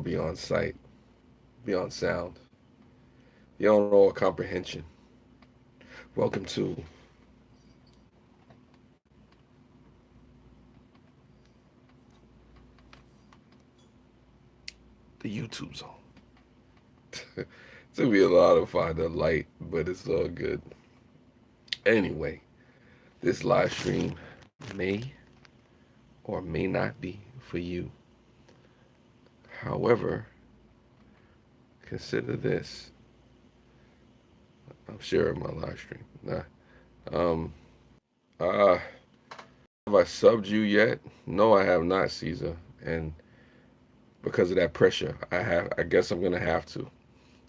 beyond sight, beyond sound, beyond all comprehension. Welcome to the YouTube zone. It's gonna be a lot of find the light, but it's all good. Anyway, this live stream may or may not be for you. However, consider this. I'm sharing my live stream. Nah. Um. Uh. Have I subbed you yet? No, I have not, Caesar. And because of that pressure, I guess I'm gonna have to.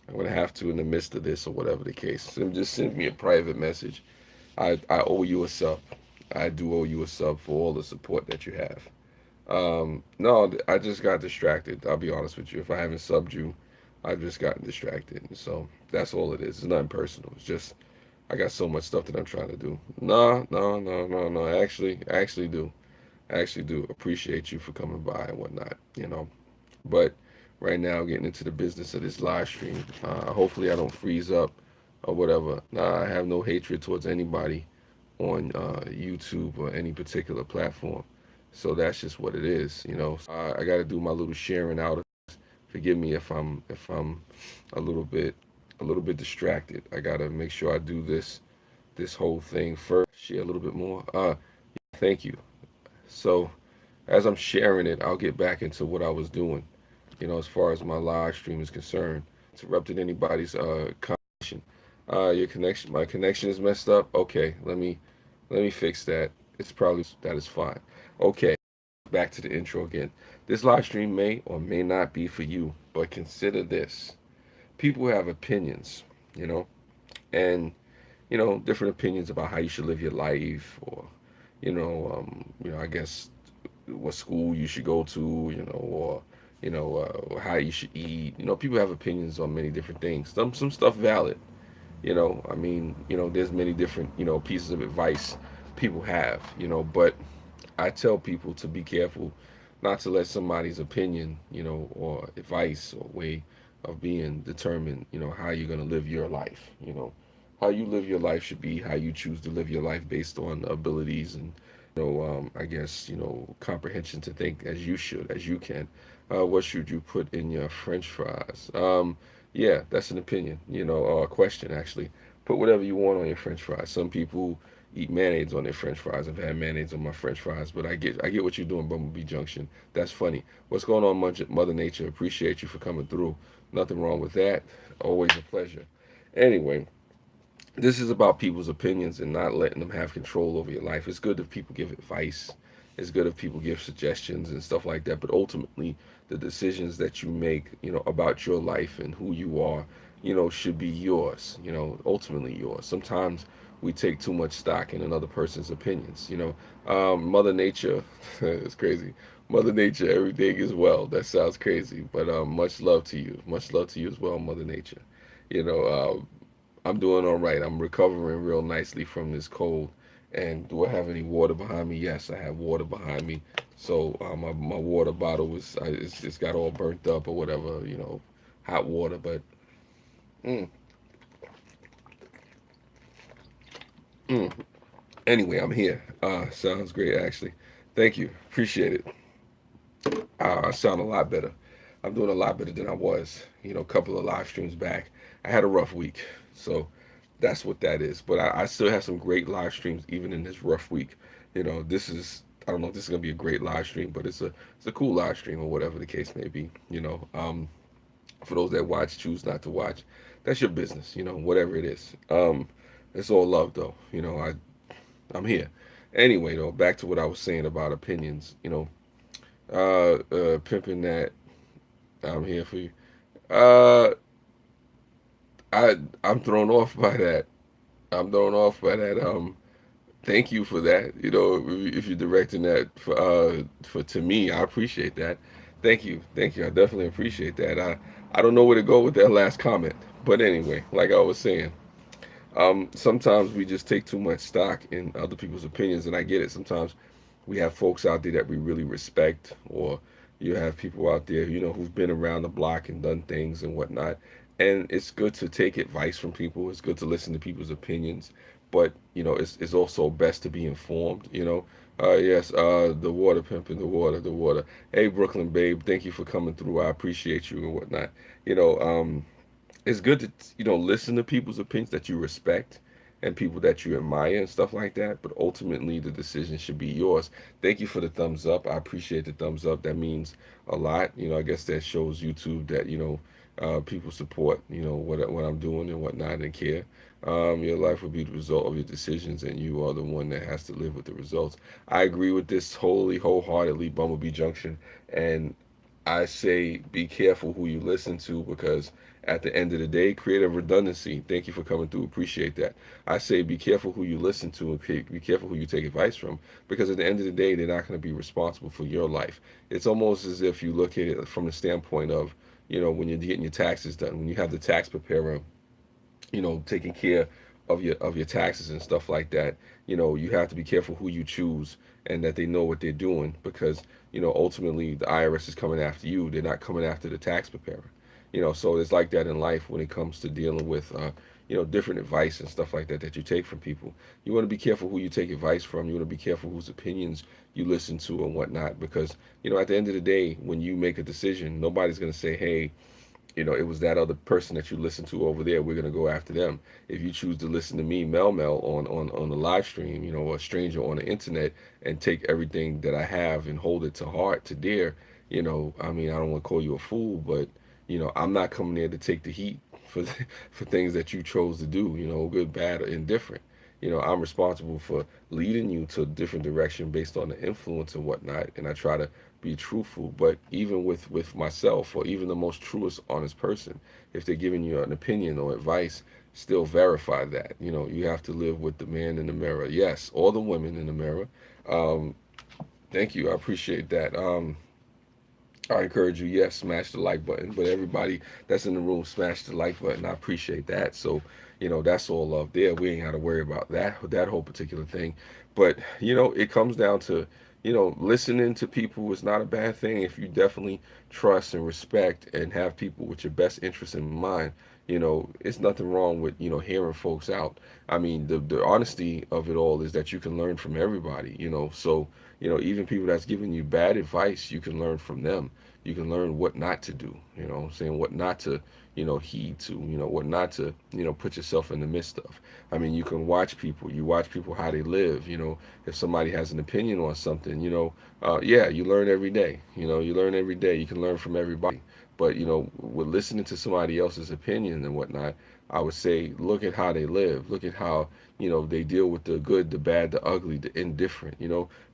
I'm gonna have to in the midst of this or whatever the case. So just send me a private message. I owe you a sub. I do owe you a sub for all the support that you have. No, I just got distracted. I'll be honest with you. If I haven't subbed you, I've just gotten distracted. So that's all it is. It's nothing personal. It's just I got so much stuff that I'm trying to do. No, no, no, no, no. I actually do. I actually do appreciate you for coming by and whatnot. But right now, getting into the business of this live stream. Hopefully, I don't freeze up or whatever. Nah, I have no hatred towards anybody on YouTube or any particular platform. So that's just what it is. I got to do my little sharing out. Forgive me if I'm a little bit distracted. I got to make sure I do this whole thing first. Share a little bit more. Thank you. So as I'm sharing it, I'll get back into what I was doing. As far as my live stream is concerned, interrupted anybody's connection. Your connection, my connection is messed up. Okay, let me fix that. It's probably that is fine. Okay, back to the intro again. This live stream may or may not be for you, but consider this: people have opinions, you know, and different opinions about how you should live your life, or I guess what school you should go to, or how you should eat. People have opinions on many different things. Some stuff valid. I mean, there's many different pieces of advice people have. But I tell people to be careful not to let somebody's opinion, or advice or way of being determine, how you're gonna live your life. How you live your life should be how you choose to live your life based on abilities and I guess comprehension to think as you should, as you can. What should you put in your French fries? Yeah, that's an opinion, or a question actually. Put whatever you want on your French fries. Some people eat mayonnaise on their French fries. I've had mayonnaise on my French fries, but I get what you're doing, Bumblebee Junction. That's funny. What's going on, Mother Nature? Appreciate you for coming through. Nothing wrong with that. Always a pleasure. Anyway, this is about people's opinions and not letting them have control over your life. It's good if people give advice. It's good if people give suggestions and stuff like that. But ultimately, the decisions that you make, about your life and who you are, should be yours. Ultimately yours. Sometimes we take too much stock in another person's opinions. Mother Nature, it's crazy. Mother Nature, everything is well. That sounds crazy, but much love to you. Much love to you as well, Mother Nature. You know, I'm doing all right. I'm recovering real nicely from this cold. And do I have any water behind me? Yes, I have water behind me. So my water bottle it's got all burnt up or whatever, hot water. But mm, mm. Anyway, I'm here. Sounds great actually. Thank you. Appreciate it. I sound a lot better. I'm doing a lot better than I was, a couple of live streams back. I had a rough week. So that's what that is. But I still have some great live streams even in this rough week. This is I don't know if this is gonna be a great live stream, but it's a cool live stream or whatever the case may be. For those that watch, choose not to watch. That's your business. Whatever it is. It's all love though. I'm here. Anyway though, back to what I was saying about opinions. Pimping that I'm here for you. Uh, I'm thrown off by that. I'm thrown off by that. Thank you for that. If you're directing that for to me, I appreciate that. Thank you. I definitely appreciate that. I don't know where to go with that last comment, but anyway, like I was saying, sometimes we just take too much stock in other people's opinions, and I get it. Sometimes we have folks out there that we really respect, or You have people out there, who've been around the block and done things and whatnot. And it's good to take advice from people. It's good to listen to people's opinions, but it's also best to be informed. Yes, the water pimping, the water, the water. Hey, Brooklyn babe, thank you for coming through. I appreciate you and whatnot. You know, it's good to listen to people's opinions that you respect and people that you admire and stuff like that, but ultimately the decision should be yours. Thank you for the thumbs up. I appreciate the thumbs up. That means a lot. I guess that shows YouTube that people support what I'm doing and whatnot and care. Your life will be the result of your decisions, and you are the one that has to live with the results. I agree with this totally wholeheartedly, Bumblebee Junction. And I say be careful who you listen to, because at the end of the day, creative redundancy. Thank you for coming through. Appreciate that. I say be careful who you listen to, and be careful who you take advice from, because at the end of the day, they're not going to be responsible for your life. It's almost as if you look at it from the standpoint of, when you're getting your taxes done, when you have the tax preparer, taking care of your taxes and stuff like that. You have to be careful who you choose, and that they know what they're doing, because ultimately the IRS is coming after you. They're not coming after the tax preparer. So it's like that in life when it comes to dealing with different advice and stuff like that that you take from people. You want to be careful who you take advice from. You want to be careful whose opinions you listen to and whatnot, because at the end of the day, when you make a decision, nobody's going to say, hey, it was that other person that you listened to over there. We're gonna go after them. If you choose to listen to me, Mel, on the live stream, a stranger on the internet, and take everything that I have and hold it to heart, to dear, I mean, I don't want to call you a fool, but I'm not coming there to take the heat for for things that you chose to do. Good, bad, or indifferent. I'm responsible for leading you to a different direction based on the influence and whatnot, and I try to be truthful. But even with myself, or even the most truest, honest person, if they're giving you an opinion or advice, still verify that. You have to live with the man in the mirror. Yes, or the women in the mirror. Um, Thank you. I appreciate that. I encourage you, yes, smash the like button. But everybody that's in the room, smash the like button. I appreciate that. So, that's all love there. We ain't got to worry about that whole particular thing. But it comes down to listening to people is not a bad thing if you definitely trust and respect and have people with your best interest in mind. It's nothing wrong with hearing folks out. I mean, the honesty of it all is that you can learn from everybody. So even people that's giving you bad advice, you can learn from them. You can learn what not to do, what I'm saying, what not to, heed to, what not to, put yourself in the midst of. I mean, you can watch people, how they live, if somebody has an opinion on something, yeah, you learn every day, you learn every day. You can learn from everybody. But, with listening to somebody else's opinion and whatnot, I would say, look at how they live. Look at how, they deal with the good, the bad, the ugly, the indifferent,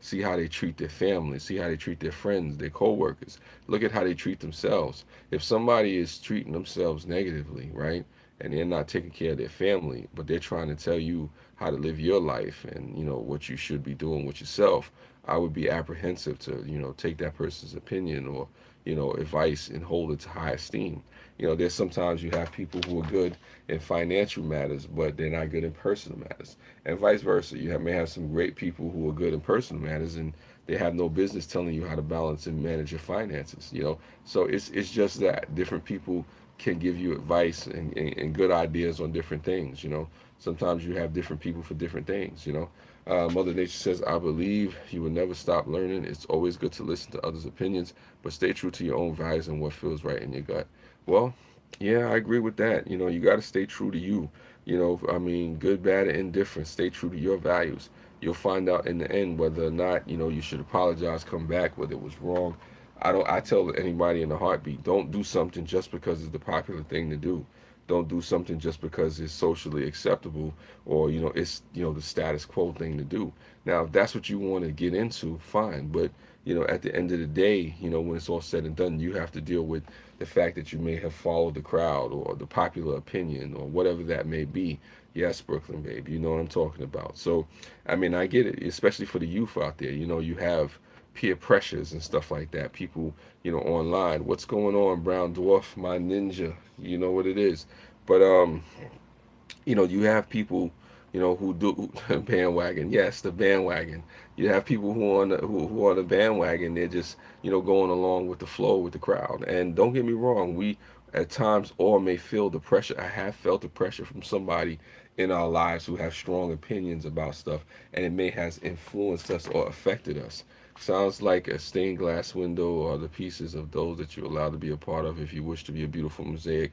see how they treat their family, see how they treat their friends, their coworkers. Look at how they treat themselves. If somebody is treating themselves negatively, right, and they're not taking care of their family, but they're trying to tell you how to live your life and what you should be doing with yourself, I would be apprehensive to take that person's opinion or advice and hold it to high esteem. There's sometimes you have people who are good in financial matters, but they're not good in personal matters, and vice versa. May have some great people who are good in personal matters, and they have no business telling you how to balance and manage your finances. So it's just that different people can give you advice and good ideas on different things. Sometimes you have different people for different things. Mother Nature says, I believe you will never stop learning. It's always good to listen to others' opinions, but stay true to your own values and what feels right in your gut. Well, yeah, I agree with that. You got to stay true to you. I mean, good, bad, and indifferent. Stay true to your values. You'll find out in the end whether or not, you should apologize, come back, whether it was wrong. I tell anybody in a heartbeat, don't do something just because it's the popular thing to do. Don't do something just because it's socially acceptable, or it's the status quo thing to do. Now, if that's what you want to get into, fine. But at the end of the day, when it's all said and done, you have to deal with the fact that you may have followed the crowd or the popular opinion or whatever that may be. Yes, Brooklyn babe, you know what I'm talking about. So, I mean, I get it, especially for the youth out there. You have peer pressures and stuff like that. People, online. What's going on, Brown Dwarf, my ninja? You know what it is. But you have people who do bandwagon. Yes, the bandwagon. You have people who are on the bandwagon. They're just going along with the flow with the crowd. And don't get me wrong, we at times all may feel the pressure. I have felt the pressure from somebody in our lives who have strong opinions about stuff, and it may has influenced us or affected us. Sounds like a stained glass window or the pieces of those that you allow to be a part of. If you wish to be a beautiful mosaic,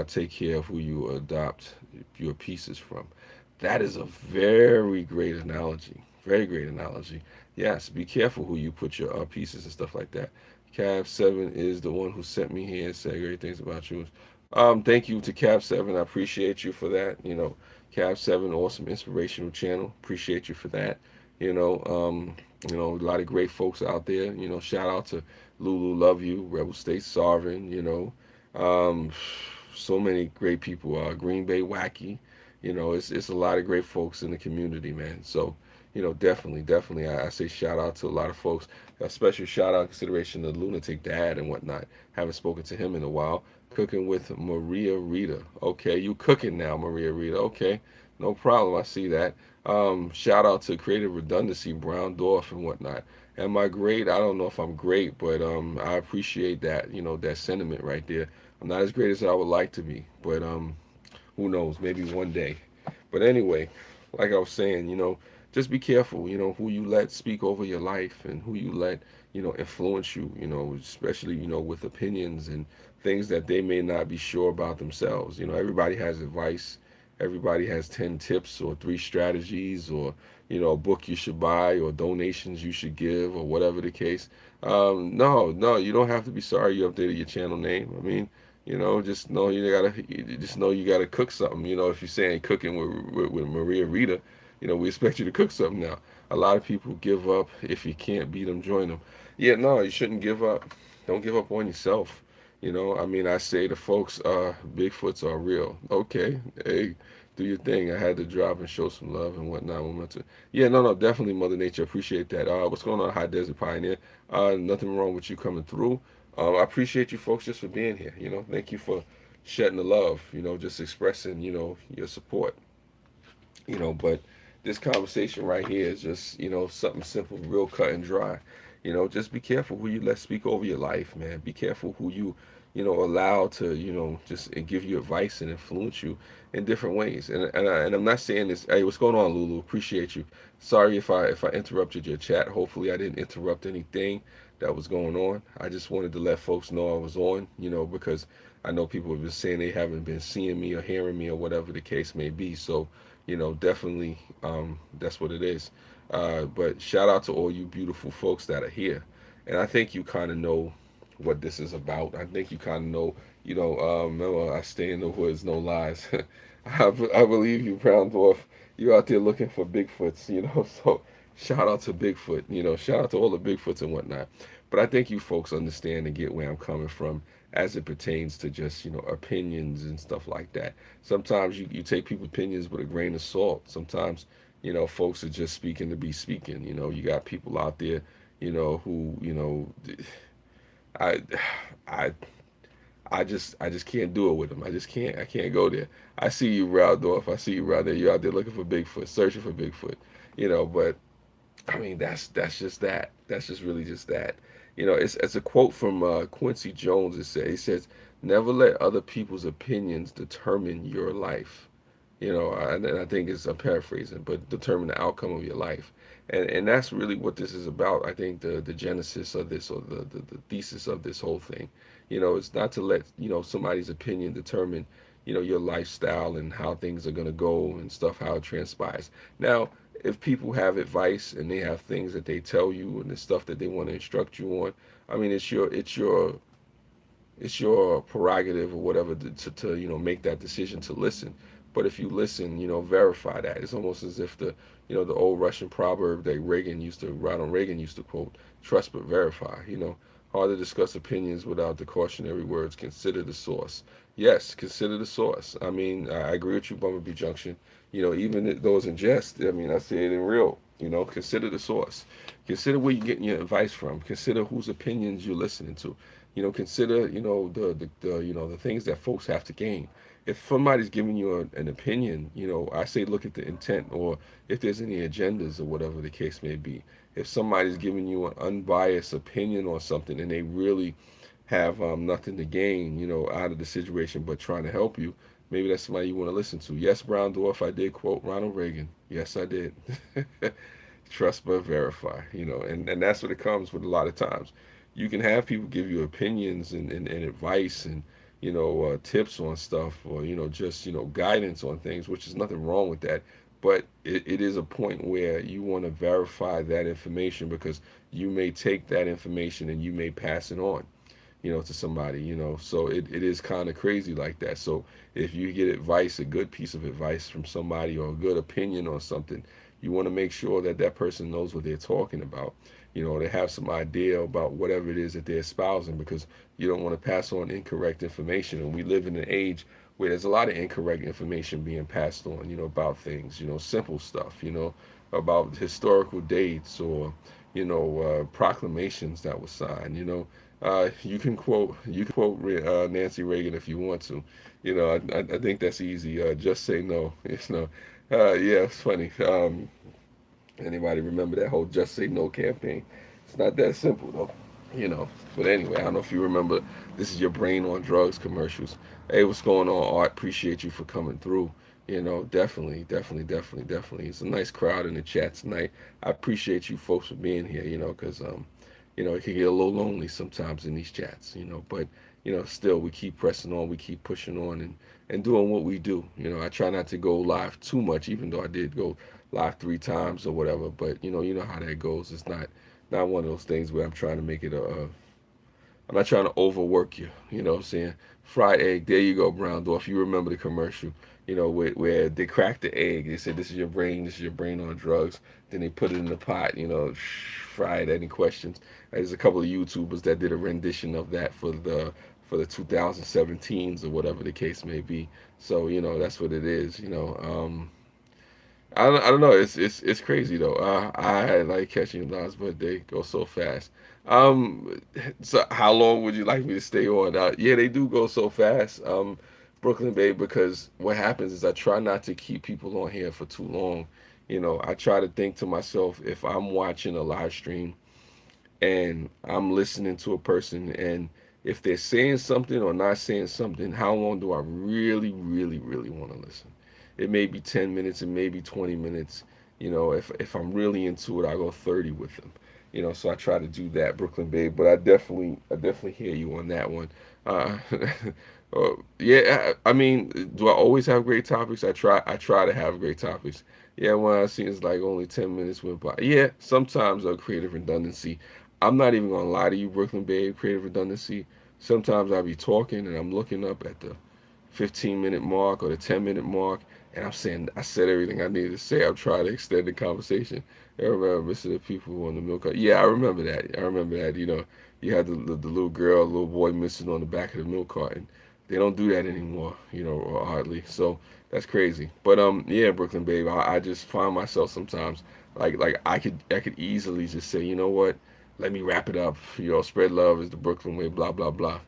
take care of who you adopt your pieces from. That is a very great analogy. Very great analogy. Yes, be careful who you put your pieces and stuff like that. Cab7 is the one who sent me here and said great things about you. Thank you to Cab7. I appreciate you for that. Cab7, awesome inspirational channel. Appreciate you for that. You know, um, a lot of great folks out there. Shout out to Lulu, love you, Rebel State Sovereign. Um, so many great people. Green Bay Wacky. It's a lot of great folks in the community, man. So, definitely, I say shout out to a lot of folks. A special shout out consideration to Lunatic Dad and whatnot. Haven't spoken to him in a while. Cooking with Maria Rita. Okay, you cooking now, Maria Rita. Okay, no problem. I see that. Shout out to Creative Redundancy, Brown Dwarf and whatnot. Am I great? I don't know if I'm great, but I appreciate that. That sentiment right there. I'm not as great as I would like to be, but who knows? Maybe one day. But anyway, like I was saying, just be careful, who you let speak over your life and who you let, influence you, especially, with opinions and things that they may not be sure about themselves. Everybody has advice. Everybody has 10 tips or 3 strategies or, a book you should buy or donations you should give or whatever the case. No, you don't have to be sorry you updated your channel name. I mean, just know you gotta cook something. If you're saying cooking with Maria Rita, we expect you to cook something now. A lot of people give up. If you can't beat them, join them. Yeah, no, you shouldn't give up. Don't give up on yourself. I mean, I say to folks, Bigfoots are real. Okay, hey, do your thing. I had to drop and show some love and whatnot. Yeah, no, definitely Mother Nature. Appreciate that. What's going on, High Desert Pioneer? Nothing wrong with you coming through. I appreciate you folks just for being here. Thank you for shedding the love. Just expressing, your support. But this conversation right here is just, something simple, real cut and dry. Just be careful who you let speak over your life, man. Be careful who you, allow to, just give you advice and influence you in different ways. And I'm not saying this. Hey, what's going on, Lulu? Appreciate you. Sorry if I interrupted your chat. Hopefully, I didn't interrupt anything that was going on. I just wanted to let folks know I was on, because I know people have been saying they haven't been seeing me or hearing me or whatever the case may be. So, definitely, that's what it is. But shout out to all you beautiful folks that are here. And I think you kind of know what this is about. I think you kind of know, remember, I stay in the woods, no lies. I believe you, Brown Dwarf. You're out there looking for Bigfoots, so shout out to Bigfoot, shout out to all the Bigfoots and whatnot. But I think you folks understand and get where I'm coming from as it pertains to just, opinions and stuff like that. Sometimes you take people's opinions with a grain of salt. Sometimes, folks are just speaking to be speaking. You got people out there, who, I, I, I just can't do it with them. I can't go there. I see you, Raldorf. I see you out there. You're out there looking for Bigfoot, searching for Bigfoot. But I mean, that's just that. That's just really just that. It's a quote from Quincy Jones. He says, "Never let other people's opinions determine your life." And I think I'm paraphrasing, but determine the outcome of your life. And that's really what this is about. I think the genesis of this, or the thesis of this whole thing. It's not to let somebody's opinion determine your lifestyle and how things are going to go and stuff, how it transpires. Now, if people have advice and they have things that they tell you and the stuff that they want to instruct you on, I mean, it's your prerogative or whatever to make that decision to listen. But if you listen, verify that. It's almost as if the old Russian proverb that Ronald Reagan used to quote: "Trust but verify." Hard to discuss opinions without the cautionary words: "Consider the source." Yes, consider the source. I mean, I agree with you, Bumblebee Junction. Even those in jest, I mean, I say it in real. Consider the source. Consider where you're getting your advice from. Consider whose opinions you're listening to. consider, the things that folks have to gain. If somebody's giving you an opinion, I say look at the intent, or if there's any agendas or whatever the case may be. If somebody's giving you an unbiased opinion on something and they really have nothing to gain, out of the situation but trying to help you, maybe that's somebody you want to listen to. Yes, Brown Dwarf, I did quote Ronald Reagan. Yes, I did. Trust but verify, and that's what it comes with a lot of times. You can have people give you opinions and advice and tips on stuff, or just guidance on things, which is nothing wrong with that. But it is a point where you want to verify that information, because you may take that information and you may pass it on, to somebody, so it is kind of crazy like that. So if you get advice, a good piece of advice from somebody, or a good opinion on something, you want to make sure that that person knows what they're talking about. They have some idea about whatever it is that they're espousing, because you don't want to pass on incorrect information. And we live in an age where there's a lot of incorrect information being passed on, about things, simple stuff, about historical dates, or proclamations that were signed. You can quote Nancy Reagan if you want to. I think that's easy. Just say no. Yeah, it's funny. Anybody remember that whole "Just Say No" campaign? It's not that simple though. But anyway, I don't know if you remember. This is your brain on drugs commercials. Hey, what's going on, Art? Appreciate you for coming through. Definitely, definitely, definitely, definitely. It's a nice crowd in the chat tonight. I appreciate you folks for being here. Because it can get a little lonely sometimes in these chats. But still we keep pressing on, we keep pushing on, and doing what we do. I try not to go live too much, even though I did go live 3 times or whatever. But you know how that goes. It's not one of those things where I'm trying to make it I'm not trying to overwork you. You know what I'm saying? Fried egg. There you go, Brown Dwarf. You remember the commercial, where they cracked the egg. They said, this is your brain. This is your brain on drugs. Then they put it in the pot, fried. Any questions? There's a couple of YouTubers that did a rendition of that for the 2017s or whatever the case may be. So, that's what it is. I don't know. It's crazy though. I like catching lives, but they go so fast. Um, so how long would you like me to stay on? Yeah, they do go so fast. Brooklyn Babe, because what happens is I try not to keep people on here for too long. I try to think to myself, if I'm watching a live stream and I'm listening to a person, and if they're saying something or not saying something, how long do I really, really, really want to listen? It may be 10 minutes, it may be 20 minutes. If I'm really into it, I go 30 with them. So I try to do that, Brooklyn Babe. But I definitely hear you on that one. Uh, yeah, I mean, do I always have great topics? I try to have great topics. Yeah, when I see it's like only 10 minutes went by. Yeah, sometimes creative redundancy. I'm not even gonna lie to you, Brooklyn Babe, creative redundancy. Sometimes I'll be talking and I'm looking up at the 15-minute mark or the 10-minute mark, and I'm saying I said everything I needed to say. I'm trying to extend the conversation. I remember missing the people on the milk cart. Yeah, I remember that. I remember that. You had the little girl, little boy missing on the back of the milk carton. They don't do that anymore, or hardly. So that's crazy. But yeah, Brooklyn Babe, I just find myself sometimes like I could easily just say, you know what, let me wrap it up. Spread love is the Brooklyn way, blah blah blah.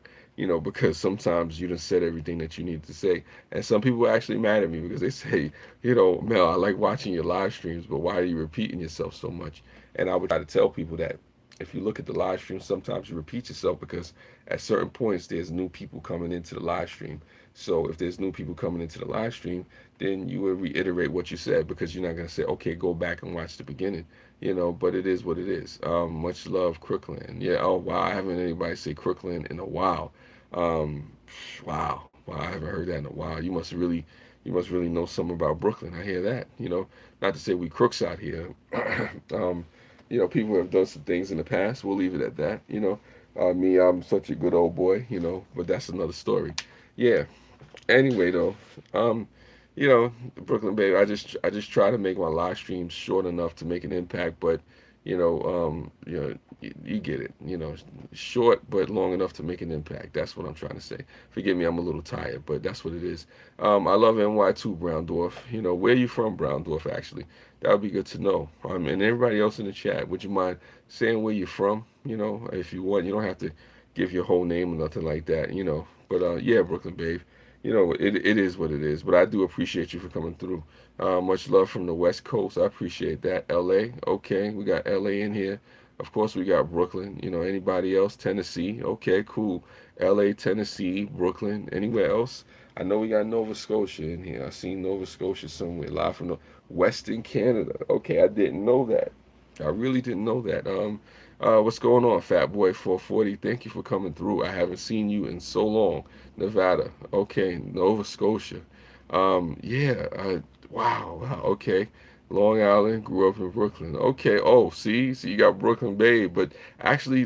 Because sometimes you done said everything that you need to say. And some people are actually mad at me because they say, Mel, I like watching your live streams, but why are you repeating yourself so much? And I would try to tell people that if you look at the live stream, sometimes you repeat yourself because at certain points there's new people coming into the live stream. So if there's new people coming into the live stream, then you would reiterate what you said, because you're not going to say, okay, go back and watch the beginning. But it is what it is. Much love, Crooklyn. Yeah, oh wow, I haven't heard anybody say Crooklyn in a while. Um, wow, I haven't heard that in a while. You must really know something about Brooklyn. I hear that. Not to say we crooks out here. um, people have done some things in the past. We'll leave it at that. Me, I'm such a good old boy. But that's another story. Yeah. Anyway, though, um, Brooklyn Baby, I just try to make my live streams short enough to make an impact, but you get it. Short but long enough to make an impact. That's what I'm trying to say. Forgive me, I'm a little tired, but that's what it is. I love NY too, Brown Dwarf. Where you from, Brown Dwarf? Actually, that would be good to know. And everybody else in the chat, would you mind saying where you're from? If you want, you don't have to. give your whole name or nothing like that, you know. But yeah, Brooklyn Babe, you know, it is what it is. But I do appreciate you for coming through. Much love from the West Coast. I appreciate that. LA, okay, we got LA in here. Of course, we got Brooklyn. You know, anybody else? Tennessee, okay, cool. LA, Tennessee, Brooklyn, anywhere else? I know we got Nova Scotia in here. I seen Nova Scotia somewhere, live from the Western Canada. Okay, I didn't know that. I really didn't know that. What's going on, Fat Boy 440? Thank you for coming through. I haven't seen you in so long. Nevada, okay, Nova Scotia. Yeah, wow, wow, okay. Long Island, grew up in Brooklyn. Okay, oh, see, you got Brooklyn Babe, but actually,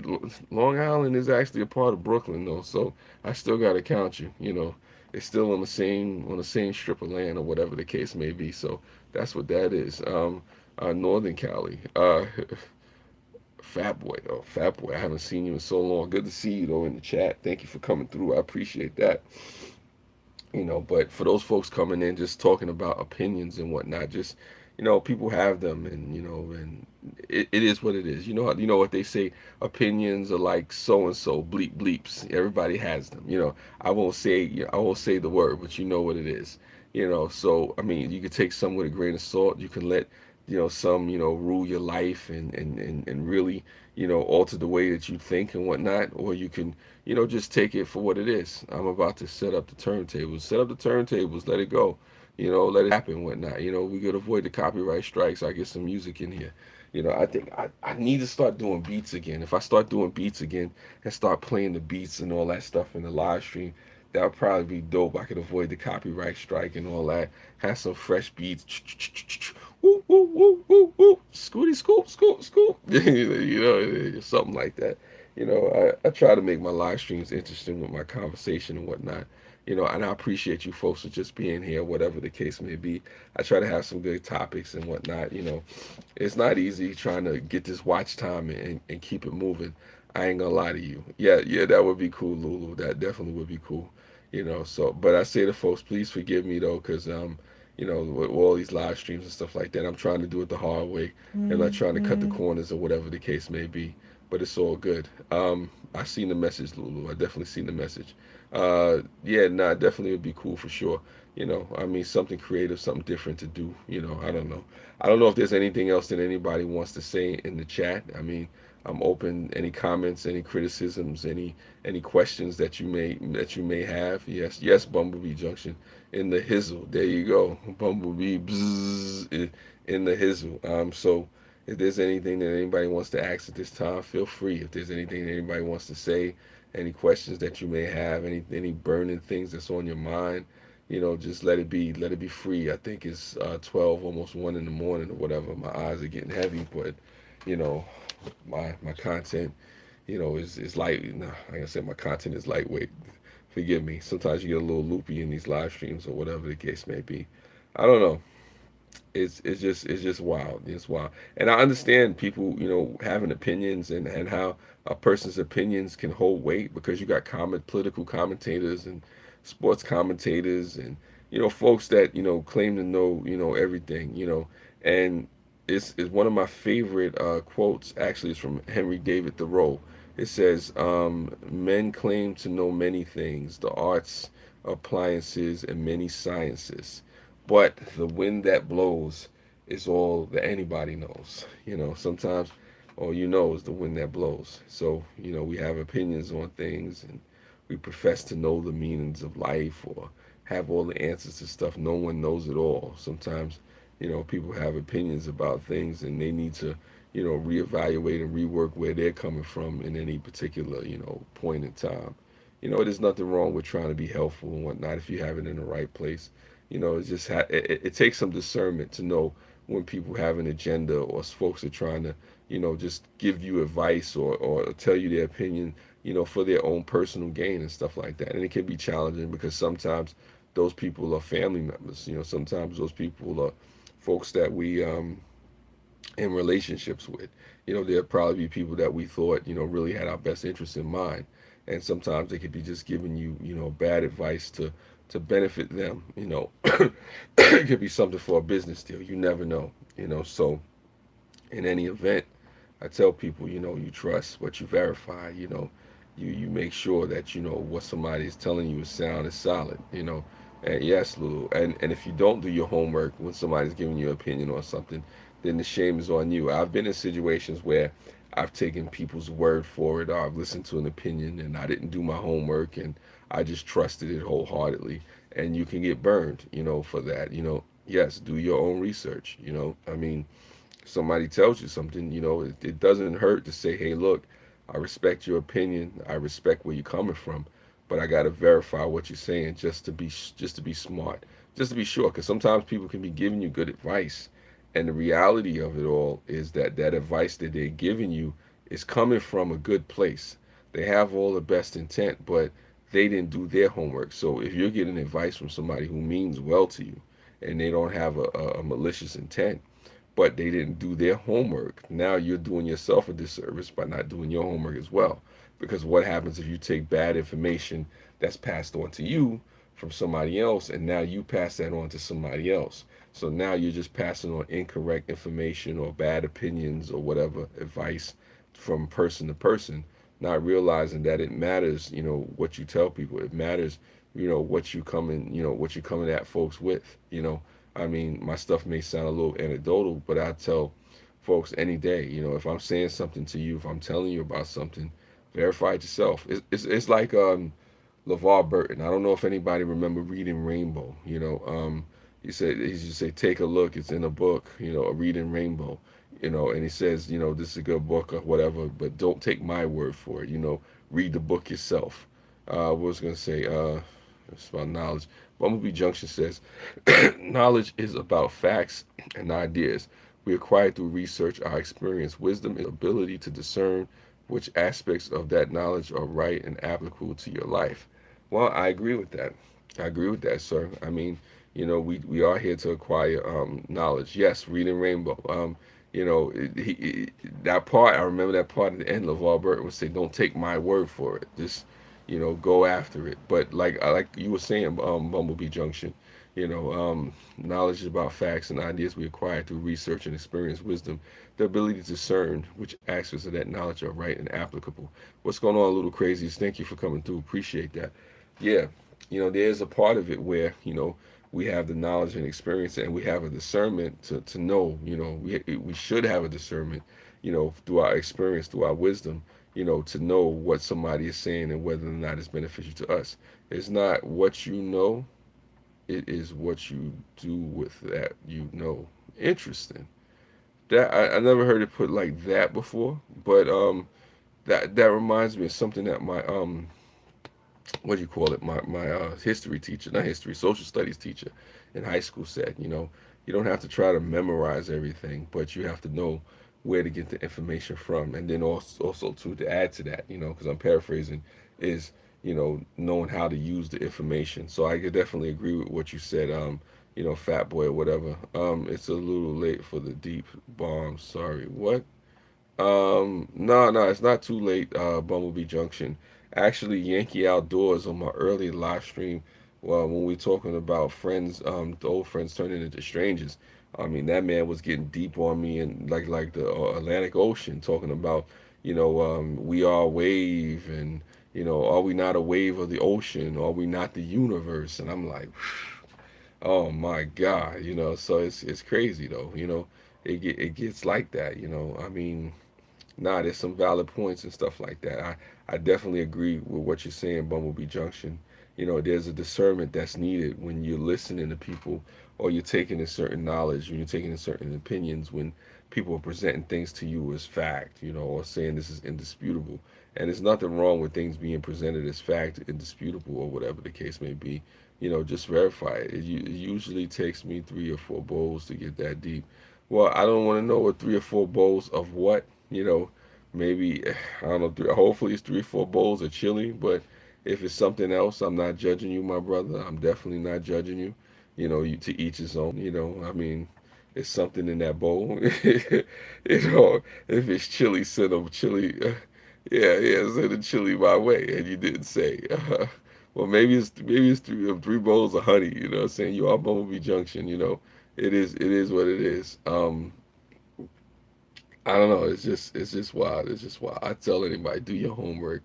Long Island is actually a part of Brooklyn, though. So I still gotta count you. You know, it's still on the same strip of land or whatever the case may be. So that's what that is. Northern Cali. Fat Boy, though. Fat Boy, I haven't seen you in so long. Good to see you, though, in the chat. Thank you for coming through. I appreciate that. You know, but for those folks coming in just talking about opinions and whatnot, just, you know, people have them, and, you know, and it is what it is. You know what they say, opinions are like so and so, bleep bleeps. Everybody has them. You know, I won't say the word, but you know what it is. You know, so I mean, you can take some with a grain of salt. You can let, you know, some, you know, rule your life and really, you know, alter the way that you think and whatnot, or you can, you know, just take it for what it is. I'm about to set up the turntables. Set up the turntables. Let it go. You know, let it happen, whatnot. You know, we could avoid the copyright strikes. I get some music in here. You know, I think I need to start doing beats again. If I start doing beats again and start playing the beats and all that stuff in the live stream, that would probably be dope. I could avoid the copyright strike and all that. Have some fresh beats. Woo, woo, woo, woo, woo. Scooty, scoop, scoop, scoop. You know, something like that. You know, I try to make my live streams interesting with my conversation and whatnot. You know, and I appreciate you folks for just being here, whatever the case may be. I try to have some good topics and whatnot. You know, it's not easy trying to get this watch time and keep it moving. I ain't gonna lie to you. Yeah, yeah, that would be cool, Lulu. That definitely would be cool. You know, so, but I say to folks, please forgive me though, because you know, with all these live streams and stuff like that, I'm trying to do it the hard way. I'm not trying to cut the corners or whatever the case may be. But it's all good. I seen the message, Lulu. I definitely seen the message. Yeah, nah, definitely would be cool for sure. You know, I mean, something creative, something different to do. You know, I don't know. I don't know if there's anything else that anybody wants to say in the chat. I mean, I'm open. Any comments, any criticisms, any questions that you may have. Yes, yes, Bumblebee Junction in the hizzle. There you go, Bumblebee bzzz, in the hizzle. So if there's anything that anybody wants to ask at this time, feel free. If there's anything that anybody wants to say, any questions that you may have, any burning things that's on your mind, you know, just let it be free. I think it's 12, almost 1 in the morning or whatever. My eyes are getting heavy, but you know, my content, you know, is light. Nah, like I said, my content is lightweight. Forgive me. Sometimes you get a little loopy in these live streams or whatever the case may be. I don't know. It's just wild. It's wild. And I understand people, you know, having opinions and how a person's opinions can hold weight because you got political commentators and sports commentators and, you know, folks that, you know, claim to know, you know, everything, you know. And it's one of my favorite quotes actually is from Henry David Thoreau. It says, men claim to know many things, the arts, appliances, and many sciences, but the wind that blows is all that anybody knows. You know, sometimes all you know is the wind that blows. So, you know, we have opinions on things and we profess to know the meanings of life or have all the answers to stuff. No one knows it all. Sometimes, you know, people have opinions about things and they need to, you know, reevaluate and rework where they're coming from in any particular, you know, point in time. You know, there's nothing wrong with trying to be helpful and whatnot if you have it in the right place. You know, it's just it takes some discernment to know when people have an agenda or folks are trying to, you know, just give you advice or tell you their opinion, you know, for their own personal gain and stuff like that. And it can be challenging because sometimes those people are family members. You know, sometimes those people are folks that we in relationships with. You know, there'll probably be people that we thought, you know, really had our best interests in mind. And sometimes they could be just giving you, you know, bad advice to benefit them. You know, it could be something for a business deal. You never know. You know, so in any event, I tell people, you know, you trust what you verify. You know, You make sure that you know what somebody is telling you is sound, is solid. And yes, Lulu. And if you don't do your homework when somebody's giving you an opinion on something, then the shame is on you. I've been in situations where I've taken people's word for it, or I've listened to an opinion and I didn't do my homework and I just trusted it wholeheartedly. And you can get burned, for that. Yes, do your own research. I mean, somebody tells you something, it doesn't hurt to say, hey, look, I respect your opinion. I respect where you're coming from, but I got to verify what you're saying just to be smart, just to be sure. Because sometimes people can be giving you good advice, and the reality of it all is that that advice that they're giving you is coming from a good place. They have all the best intent, but they didn't do their homework. So if you're getting advice from somebody who means well to you, and they don't have a malicious intent, but they didn't do their homework. Now you're doing yourself a disservice by not doing your homework as well. Because what happens if you take bad information that's passed on to you from somebody else and now you pass that on to somebody else? So now you're just passing on incorrect information or bad opinions or whatever advice from person to person, not realizing that it matters, what you tell people. It matters, what you coming at folks with. I mean, my stuff may sound a little anecdotal, but I tell folks any day, if I'm saying something to you, if I'm telling you about something, verify it yourself. It's like LeVar Burton. I don't know if anybody remember reading Rainbow. He used to say, take a look. It's in a book. A Reading Rainbow. And he says, this is a good book or whatever, but don't take my word for it. Read the book yourself. What was I gonna say? It's about knowledge. Bumblebee Junction says, knowledge is about facts and ideas we acquire through research, our experience. Wisdom is the ability to discern which aspects of that knowledge are right and applicable to your life. Well, I agree with that. I agree with that, sir. I mean, we are here to acquire knowledge. Yes, reading Rainbow. That part, I remember that part at the end. LeVar Burton would say, don't take my word for it. Just, go after it. But like you were saying, Bumblebee Junction, knowledge is about facts and ideas we acquire through research and experience. Wisdom, the ability to discern which aspects of that knowledge are right and applicable. What's going on, Little Crazies? Thank you for coming through. Appreciate that. Yeah, there's a part of it where, we have the knowledge and experience and we have a discernment to know, we should have a discernment, through our experience, through our wisdom, to know what somebody is saying and whether or not it's beneficial to us. It's not what you know, it is what you do with that Interesting. That I never heard it put like that before, but that reminds me of something that my what do you call it? My history teacher, not history, social studies teacher in high school said, you don't have to try to memorize everything, but you have to know where to get the information from, and then also to add to that, because I'm paraphrasing, is knowing how to use the information. So I could definitely agree with what you said. Fat boy or whatever. It's a little late for the deep bomb. Sorry, what? No, it's not too late, Bumblebee Junction. Actually, Yankee Outdoors on my early live stream, well, when we talking about friends, the old friends turning into strangers. I mean, that man was getting deep on me and like the Atlantic Ocean, talking about, we are a wave and, are we not a wave of the ocean? Are we not the universe? And I'm like, oh my God, so it's crazy though, it gets like that, I mean, nah, there's some valid points and stuff like that. I definitely agree with what you're saying, Bumblebee Junction. There's a discernment that's needed when you're listening to people or you're taking in certain knowledge, when you're taking in certain opinions, when people are presenting things to you as fact, or saying this is indisputable. And there's nothing wrong with things being presented as fact, indisputable, or whatever the case may be. Just verify it. It usually takes me 3 or 4 bowls to get that deep. Well, I don't want to know what 3 or 4 bowls of what, maybe, I don't know, hopefully it's 3 or 4 bowls of chili, but if it's something else, I'm not judging you, my brother. I'm definitely not judging you. To each his own, I mean, it's something in that bowl. If it's chili, send them chili. Yeah, send the chili my way, and you didn't say. Well, maybe it's three bowls of honey. You know what I'm saying? You are Bumblebee Junction. It is what it is. I don't know. It's just wild. It's just wild. I tell anybody, do your homework.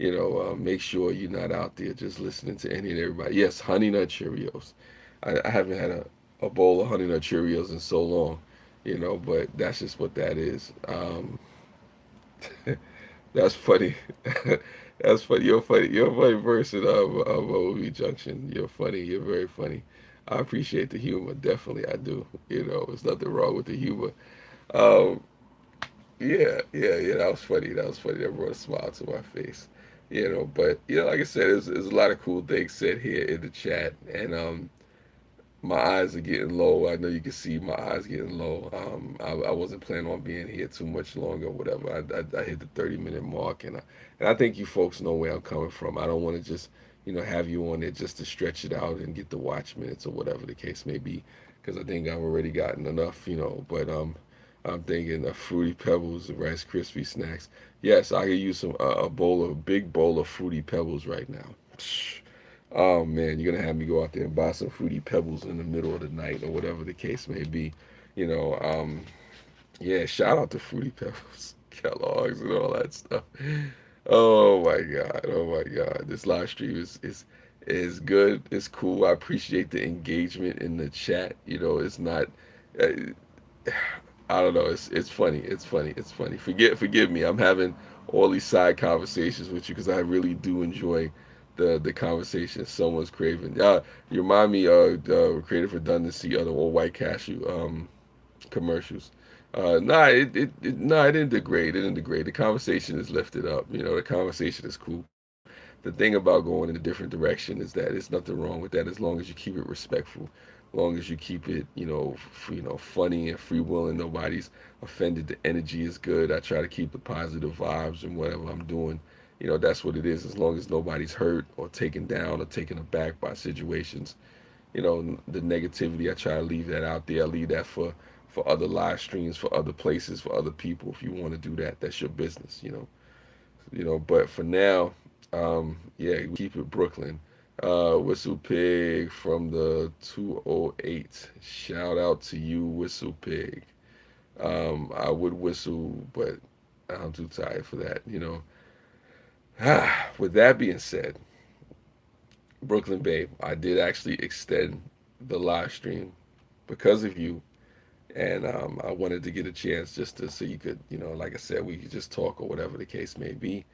Make sure you're not out there just listening to any and everybody. Yes, Honey Nut Cheerios. I haven't had a bowl of Honey Nut Cheerios in so long, but that's just what that is. That's funny. That's funny. You're funny. You're a funny person of OV Junction. You're funny. You're very funny. I appreciate the humor. Definitely, I do. There's nothing wrong with the humor. Um, yeah, yeah, yeah. That was funny. That was funny. That brought a smile to my face. But like I said, there's a lot of cool things said here in the chat, and my eyes are getting low. I know you can see my eyes getting low. I wasn't planning on being here too much longer, whatever. I hit the 30-minute mark, and I think you folks know where I'm coming from. I don't want to just have you on there just to stretch it out and get the watch minutes or whatever the case may be, because I think I've already gotten enough, But I'm thinking of Fruity Pebbles and Rice Krispie snacks. Yes, I could use a big bowl of Fruity Pebbles right now. Psh, oh man, you're gonna have me go out there and buy some Fruity Pebbles in the middle of the night or whatever the case may be. You know, um, yeah, shout out to Fruity Pebbles, Kellogg's, and all that stuff. Oh my God, oh my God, this live stream is good. It's cool. I appreciate the engagement in the chat. It's not. Uh, I don't know. It's funny. It's funny. It's funny. Forgive me. I'm having all these side conversations with you because I really do enjoy the conversation. Someone's craving. You remind me of Creative Redundancy of the old White Cashew commercials. Nah, it didn't degrade. It didn't degrade. The conversation is lifted up. The conversation is cool. The thing about going in a different direction is that there's nothing wrong with that as long as you keep it respectful, as long as you keep it, funny and free will and nobody's offended. The energy is good. I try to keep the positive vibes and whatever I'm doing. That's what it is. As long as nobody's hurt or taken down or taken aback by situations, the negativity, I try to leave that out there. I leave that for other live streams, for other places, for other people. If you want to do that, that's your business. But for now, yeah, we keep it Brooklyn. Whistle Pig from the 208. Shout out to you, Whistle Pig. I would whistle, but I'm too tired for that. With that being said, Brooklyn Babe, I did actually extend the live stream because of you, and I wanted to get a chance just to so you could, like I said, we could just talk or whatever the case may be.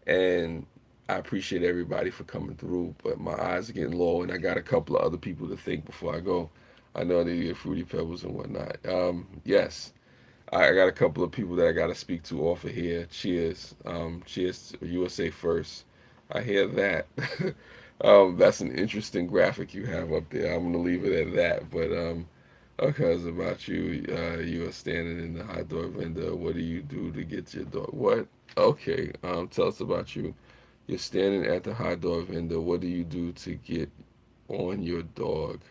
And I appreciate everybody for coming through, but my eyes are getting low, and I got a couple of other people to thank before I go. I know I need to get Fruity Pebbles and whatnot. Yes, I got a couple of people that I got to speak to off of here. Cheers. Cheers to USA First. I hear that. That's an interesting graphic you have up there. I'm gonna leave it at that. But okay, it's about you. You are standing in the hot dog vendor. What do you do to get your dog? What? Okay. Tell us about you. You're standing at the hot dog vendor. What do you do to get on your dog?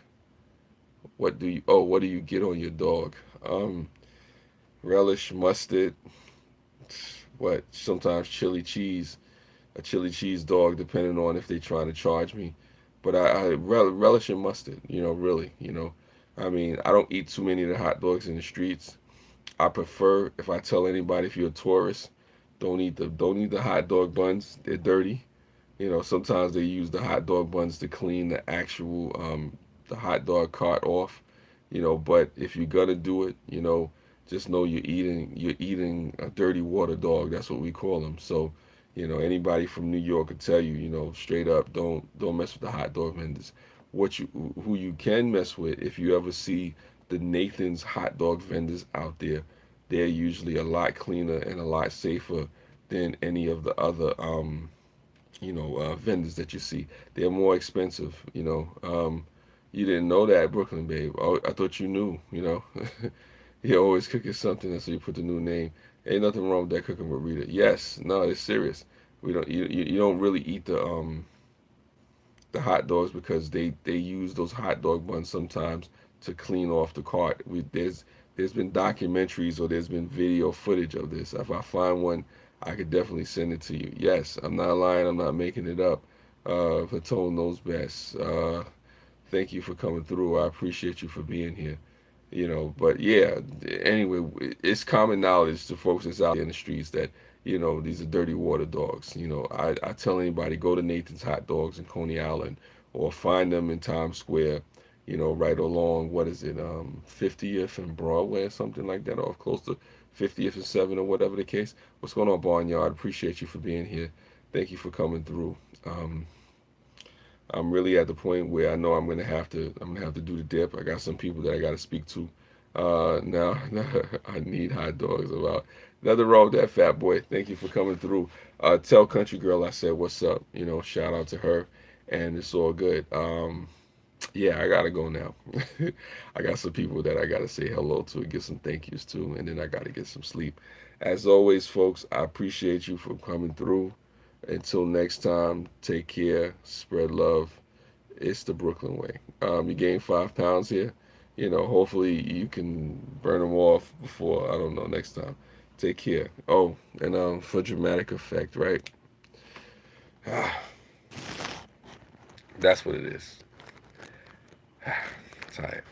What do you? Oh, what do you get on your dog? Relish, mustard. What? Sometimes chili cheese. A chili cheese dog, depending on if they're trying to charge me. But I relish in mustard. Really. I mean, I don't eat too many of the hot dogs in the streets. I prefer if I tell anybody if you're a tourist, don't eat the hot dog buns. They're dirty. Sometimes they use the hot dog buns to clean the hot dog cart off. But if you're gonna do it, just know you're eating a dirty water dog. That's what we call them. So, anybody from New York could tell you, straight up, don't mess with the hot dog vendors. Who you can mess with if you ever see the Nathan's hot dog vendors out there, they're usually a lot cleaner and a lot safer than any of the other vendors that you see. They're more expensive. You didn't know that, Brooklyn Babe. Oh, I thought you knew. You're always cooking something, and so you put the new name. Ain't nothing wrong with that cooking with Rita. Yes, no, it's serious. We don't. You don't really eat the hot dogs because they use those hot dog buns sometimes to clean off the cart. There's been documentaries or there's been video footage of this. If I find one, I could definitely send it to you. Yes, I'm not lying. I'm not making it up. Fatone knows best. Thank you for coming through. I appreciate you for being here. But yeah, anyway, it's common knowledge to folks that's out there in the streets that these are dirty water dogs. I tell anybody, go to Nathan's Hot Dogs in Coney Island, or find them in Times Square, right along, what is it, 50th and Broadway or something like that, or close to 50th and 7, or whatever the case. What's going on, Barnyard? Appreciate you for being here. Thank you for coming through. I'm really at the point where I know I'm gonna have to do the dip. I got some people that I gotta speak to. Now I need hot dogs. About nothing wrong with that, fat boy. Thank you for coming through. Tell Country Girl I said what's up. Shout out to her, and it's all good. Yeah, I gotta go now. I got some people that I gotta say hello to and give some thank yous to, and then I gotta get some sleep. As always, folks, I appreciate you for coming through. Until next time, take care, spread love. It's the Brooklyn way. You gained 5 pounds here. Hopefully you can burn them off before, I don't know, next time. Take care. Oh, and for dramatic effect, right? That's what it is. Tired.